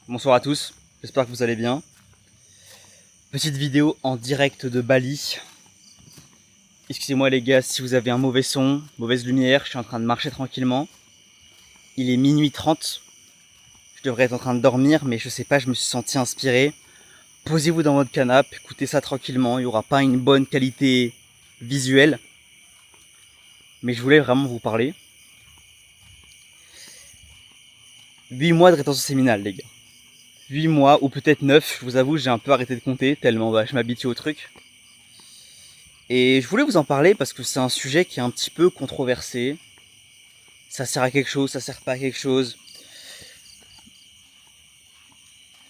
Bonsoir à tous, j'espère que vous allez bien. Petite vidéo en direct de Bali. Excusez-moi les gars si vous avez un mauvais son, mauvaise lumière, je suis en train de marcher tranquillement. Il est minuit 30. Je devrais être en train de dormir, mais je sais pas, je me suis senti inspiré. Posez-vous dans votre canapé, écoutez ça tranquillement, il n'y aura pas une bonne qualité visuelle. Mais je voulais vraiment vous parler. 8 mois de rétention séminale les gars. 8 mois ou peut-être 9, je vous avoue j'ai un peu arrêté de compter tellement je m'habitue au truc. Et je voulais vous en parler parce que c'est un sujet qui est un petit peu controversé. Ça sert à quelque chose, ça sert pas à quelque chose.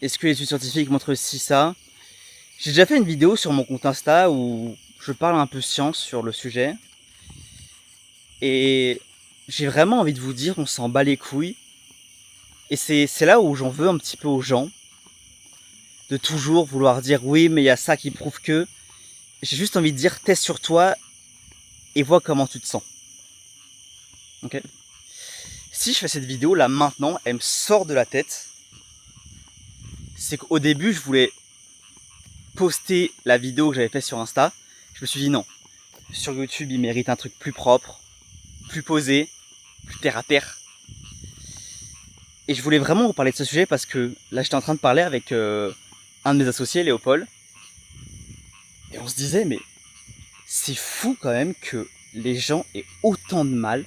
Est-ce que les études scientifiques montrent ci, ça? J'ai déjà fait une vidéo sur mon compte Insta où je parle un peu science sur le sujet. Et j'ai vraiment envie de vous dire, on s'en bat les couilles. Et c'est là où j'en veux un petit peu aux gens. De toujours vouloir dire oui, mais il y a ça qui prouve que. J'ai juste envie de dire, teste sur toi et vois comment tu te sens. Ok? Si je fais cette vidéo là maintenant, elle me sort de la tête. C'est qu'au début, je voulais poster la vidéo que j'avais faite sur Insta. Je me suis dit non. Sur YouTube, il mérite un truc plus propre, plus posé, plus terre à terre. Et je voulais vraiment vous parler de ce sujet parce que là, j'étais en train de parler avec un de mes associés, Léopold. Et on se disait, mais c'est fou quand même que les gens aient autant de mal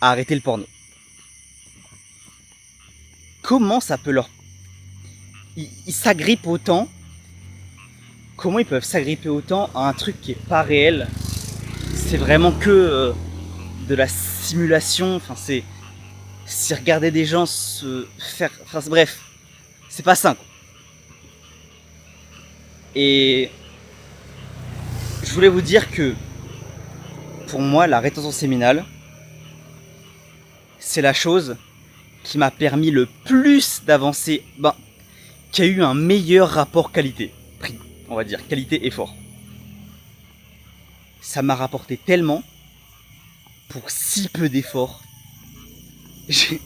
à arrêter le porno. Comment ça peut leur... Ils s'agrippent autant. Comment ils peuvent s'agripper autant à un truc qui est pas réel? C'est vraiment que de la simulation. Enfin, c'est regarder des gens se faire... Enfin, bref, c'est pas sain. Et je voulais vous dire que pour moi, la rétention séminale, c'est la chose qui m'a permis le plus d'avancer, qui a eu un meilleur rapport qualité-prix, on va dire, qualité-effort. Ça m'a rapporté tellement pour si peu d'efforts. J'ai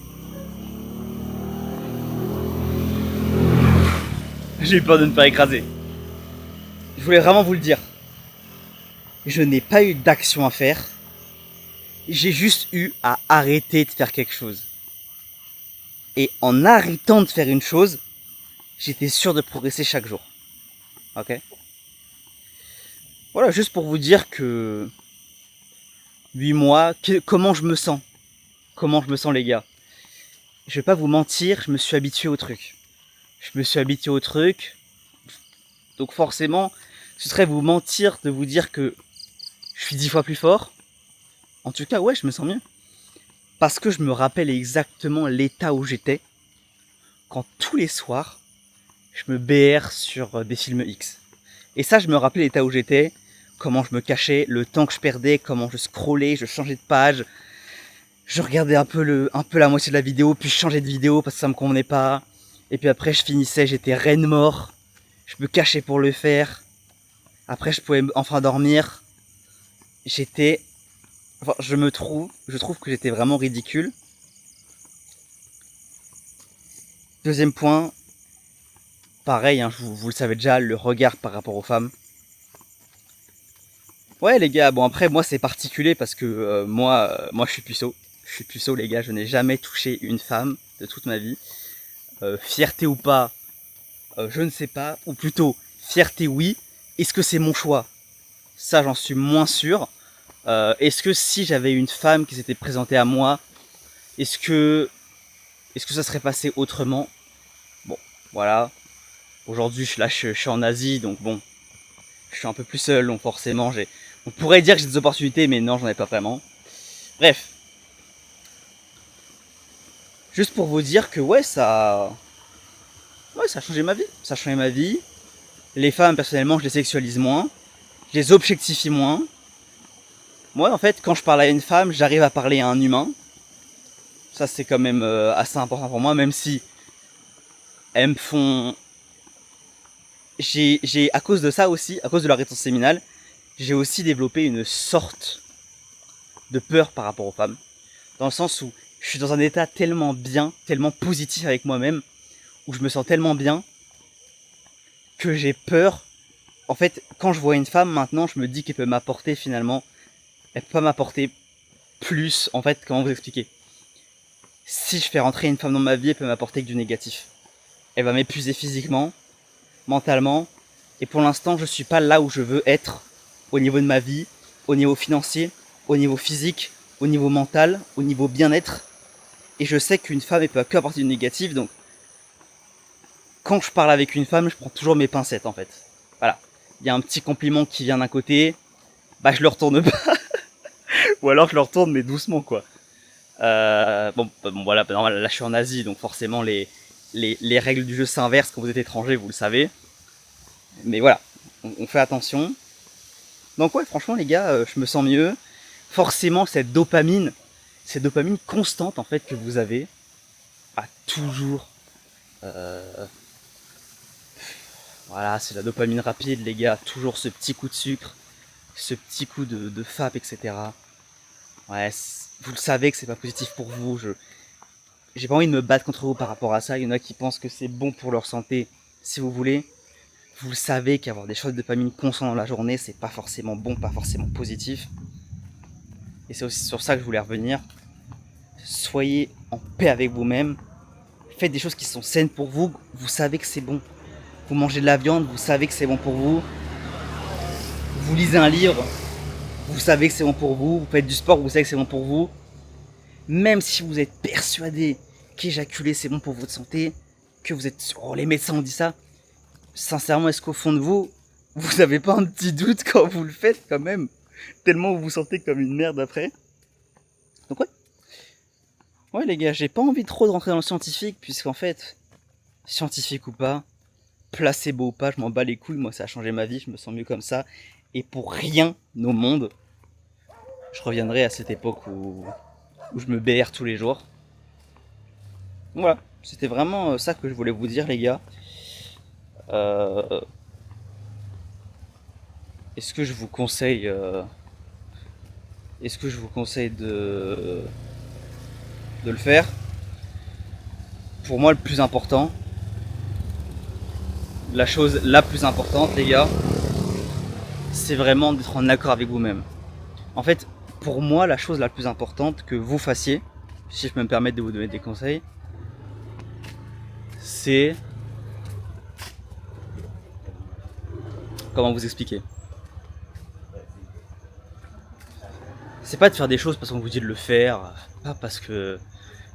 eu peur de me faire écraser. Je voulais vraiment vous le dire. Je n'ai pas eu d'action à faire. J'ai juste eu à arrêter de faire quelque chose. Et en arrêtant de faire une chose, j'étais sûr de progresser chaque jour. Ok? Voilà, juste pour vous dire que 8 mois, comment je me sens? Comment je me sens les gars? Je vais pas vous mentir, je me suis habitué au truc. Donc forcément, ce serait vous mentir de vous dire que je suis 10 fois plus fort. En tout cas, ouais, je me sens mieux. Parce que je me rappelle exactement l'état où j'étais quand tous les soirs, je me BR sur des films X. Et ça, je me rappelais l'état où j'étais, comment je me cachais, le temps que je perdais, comment je scrollais, je changeais de page. Je regardais un peu la moitié de la vidéo, puis je changeais de vidéo parce que ça me convenait pas. Et puis après, je finissais, j'étais reine mort. Je me cachais pour le faire. Après, je pouvais enfin dormir. Je trouve que j'étais vraiment ridicule. Deuxième point, pareil, hein, vous le savez déjà, le regard par rapport aux femmes. Ouais les gars, bon après moi c'est particulier parce que moi je suis puceau. Je suis puceau les gars, je n'ai jamais touché une femme de toute ma vie. Fierté ou pas, je ne sais pas. Ou plutôt, fierté oui. Est-ce que c'est mon choix? Ça j'en suis moins sûr. Est-ce que si j'avais une femme qui s'était présentée à moi, est-ce que ça serait passé autrement? Bon, voilà. Aujourd'hui je suis en Asie, donc bon, je suis un peu plus seul, donc forcément on pourrait dire que j'ai des opportunités, mais non, j'en ai pas vraiment. Bref. Juste pour vous dire que ouais, ça a changé ma vie. Ça a changé ma vie. Les femmes, personnellement, je les sexualise moins. Je les objectifie moins. Moi, en fait, quand je parle à une femme, j'arrive à parler à un humain. Ça, c'est quand même assez important pour moi, même si elles me font... à cause de ça aussi, à cause de la rétention séminale, j'ai aussi développé une sorte de peur par rapport aux femmes. Dans le sens où Je suis dans un état tellement bien, tellement positif avec moi-même, où je me sens tellement bien que j'ai peur. En fait, quand je vois une femme maintenant, je me dis qu'elle peut m'apporter finalement. Elle peut pas m'apporter plus. En fait, comment vous expliquer? Si je fais rentrer une femme dans ma vie, elle peut m'apporter que du négatif. Elle va m'épuiser physiquement, mentalement. Et pour l'instant, je suis pas là où je veux être au niveau de ma vie, au niveau financier, au niveau physique, au niveau mental, au niveau bien-être. Et je sais qu'une femme, elle peut que apporter du négatif. Donc, quand je parle avec une femme, je prends toujours mes pincettes en fait. Voilà. Il y a un petit compliment qui vient d'un côté, bah je le retourne pas. Ou alors je le retourne mais doucement quoi. Bon voilà, normal, là je suis en Asie, donc forcément les règles du jeu s'inversent quand vous êtes étranger, vous le savez. Mais voilà, on fait attention. Donc ouais, franchement les gars, je me sens mieux. Forcément cette dopamine constante en fait que vous avez, a toujours... voilà, c'est la dopamine rapide les gars, toujours ce petit coup de sucre, ce petit coup de FAP, etc. Ouais, vous le savez que c'est pas positif pour vous. J'ai pas envie de me battre contre vous par rapport à ça. Il y en a qui pensent que c'est bon pour leur santé, si vous voulez. Vous le savez qu'avoir des choses de dopamine constantes dans la journée, c'est pas forcément bon, pas forcément positif. Et c'est aussi sur ça que je voulais revenir. Soyez en paix avec vous-même. Faites des choses qui sont saines pour vous. Vous savez que c'est bon. Vous mangez de la viande, vous savez que c'est bon pour vous. Vous lisez un livre, vous savez que c'est bon pour vous. Vous faites du sport, vous savez que c'est bon pour vous. Même si vous êtes persuadé qu'éjaculer c'est bon pour votre santé, que vous êtes... Oh, les médecins ont dit ça. Sincèrement, est-ce qu'au fond de vous, vous avez pas un petit doute quand vous le faites quand même? Tellement vous vous sentez comme une merde après. Donc ouais. Ouais les gars, j'ai pas envie trop de rentrer dans le scientifique, puisqu'en fait, scientifique ou pas, placebo ou pas, je m'en bats les couilles, moi ça a changé ma vie, je me sens mieux comme ça. Et pour rien au monde, je reviendrai à cette époque où je me BR tous les jours. Voilà, c'était vraiment ça que je voulais vous dire les gars. Euh, est-ce que je vous conseille est-ce que je vous conseille de le faire? Pour moi le plus important, la chose la plus importante les gars, c'est vraiment d'être en accord avec vous-même. En fait, pour moi la chose la plus importante que vous fassiez, si je peux me permettre de vous donner des conseils, c'est... Comment vous expliquer? C'est pas de faire des choses parce qu'on vous dit de le faire, pas parce que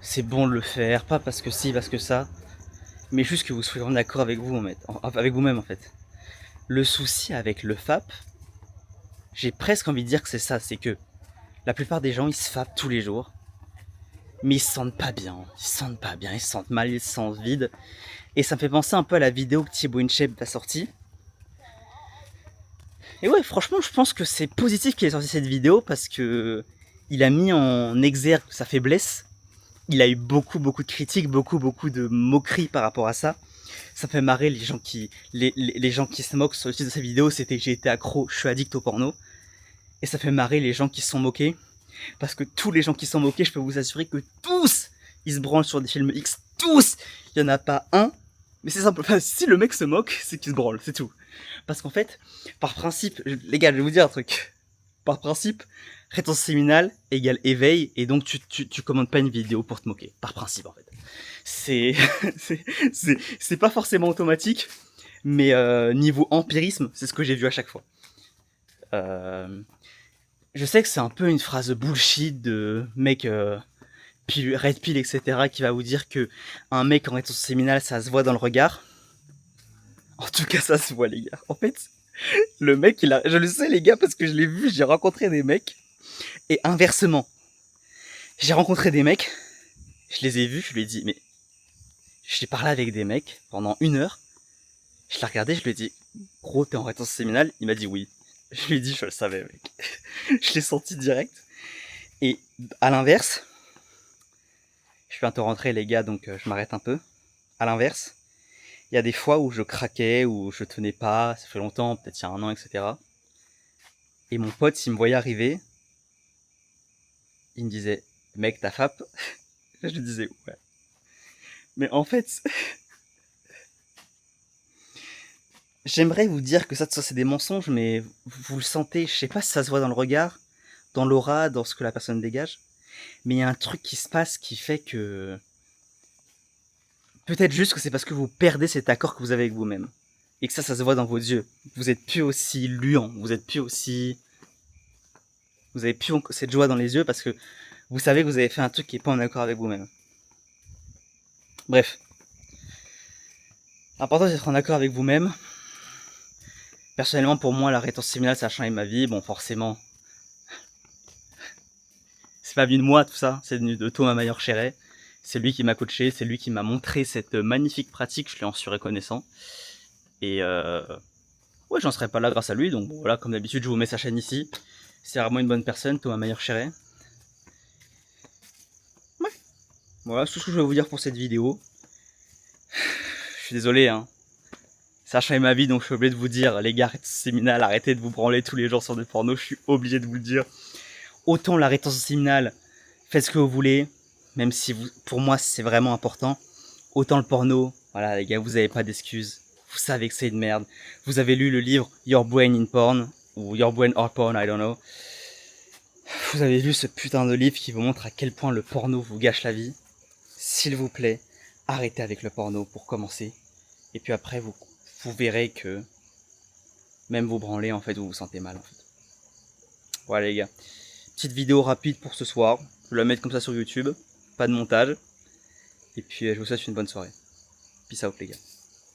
c'est bon de le faire, pas parce que si, parce que ça, mais juste que vous soyez en accord avec vous, avec vous-même en fait. Le souci avec le FAP, j'ai presque envie de dire que c'est ça, c'est que la plupart des gens ils se FAP tous les jours, mais ils se sentent pas bien, ils se sentent pas bien, ils se sentent mal, ils se sentent vides. Et ça me fait penser un peu à la vidéo que Thibaut InShape a sortie. Et ouais, franchement, je pense que c'est positif qu'il ait sorti cette vidéo parce que il a mis en exergue sa faiblesse. Il a eu beaucoup de critiques, beaucoup de moqueries par rapport à ça. Ça me fait marrer les gens les gens qui se moquent sur le titre de sa vidéo, c'était j'ai été accro, je suis addict au porno. Et ça fait marrer les gens qui se sont moqués. Parce que tous les gens qui se sont moqués, je peux vous assurer que tous, ils se branlent sur des films X. Tous! Il y en a pas un. Mais c'est simple. Enfin, si le mec se moque, c'est qu'il se branle, c'est tout. Parce qu'en fait, par principe, les gars, je vais vous dire un truc. Par principe, rétention séminale égale éveil, et donc tu commandes pas une vidéo pour te moquer. Par principe, en fait. C'est, c'est pas forcément automatique, mais niveau empirisme, c'est ce que j'ai vu à chaque fois. Je sais que c'est un peu une phrase bullshit de mec red pill, etc., qui va vous dire que un mec en rétention séminale, ça se voit dans le regard. En tout cas, ça se voit, les gars. En fait, le mec, je le sais, les gars, parce que je l'ai vu, j'ai rencontré des mecs. Et inversement, j'ai rencontré des mecs, je les ai vus, je lui ai dit, mais j'ai parlé avec des mecs pendant 1 heure. Je l'ai regardé, je lui ai dit, gros, t'es en rétention séminale? Il m'a dit oui. Je lui ai dit, je le savais, mec. Je l'ai senti direct. Et à l'inverse, je vais bientôt rentrer, les gars, donc je m'arrête un peu. À l'inverse, il y a des fois où je craquais, où je tenais pas, ça fait longtemps, peut-être il y a 1 an, etc. Et mon pote, s'il me voyait arriver, il me disait, mec, t'as FAP? Je disais ouais. Mais en fait, j'aimerais vous dire que ça c'est des mensonges, mais vous le sentez. Je sais pas si ça se voit dans le regard, dans l'aura, dans ce que la personne dégage. Mais il y a un truc qui se passe qui fait que... Peut-être juste que c'est parce que vous perdez cet accord que vous avez avec vous-même. Et que ça se voit dans vos yeux. Vous êtes plus aussi luant, vous êtes plus aussi... Vous avez plus cette joie dans les yeux parce que vous savez que vous avez fait un truc qui est pas en accord avec vous-même. Bref. L'important c'est d'être en accord avec vous-même. Personnellement, pour moi, la rétention séminale, ça a changé ma vie. Bon, forcément, c'est pas venu de moi tout ça, c'est venu de Thomas Mayer-Chéret. C'est lui qui m'a coaché, c'est lui qui m'a montré cette magnifique pratique, je lui en suis reconnaissant. Et ouais, j'en serais pas là grâce à lui, donc bon, voilà, comme d'habitude, je vous mets sa chaîne ici. C'est vraiment une bonne personne, Thomas Mayer-Chéret. Ouais, voilà, c'est tout ce que je vais vous dire pour cette vidéo. Je suis désolé, hein. Ça a changé ma vie, donc je suis obligé de vous dire, les gars, séminale, arrêtez de vous branler tous les jours sur des pornos, je suis obligé de vous le dire. Autant la rétention séminale, faites ce que vous voulez, même si vous, pour moi c'est vraiment important. Autant le porno, voilà les gars, vous avez pas d'excuses. Vous savez que c'est une merde. Vous avez lu le livre Your Brain in Porn, ou Your Brain or Porn, I don't know. Vous avez lu ce putain de livre qui vous montre à quel point le porno vous gâche la vie. S'il vous plaît, arrêtez avec le porno pour commencer. Et puis après, vous verrez que même vous branlez, en fait, vous vous sentez mal, en fait. Voilà les gars. Petite vidéo rapide pour ce soir. Je vais la mettre comme ça sur YouTube. Pas de montage. Et puis je vous souhaite une bonne soirée. Peace out les gars.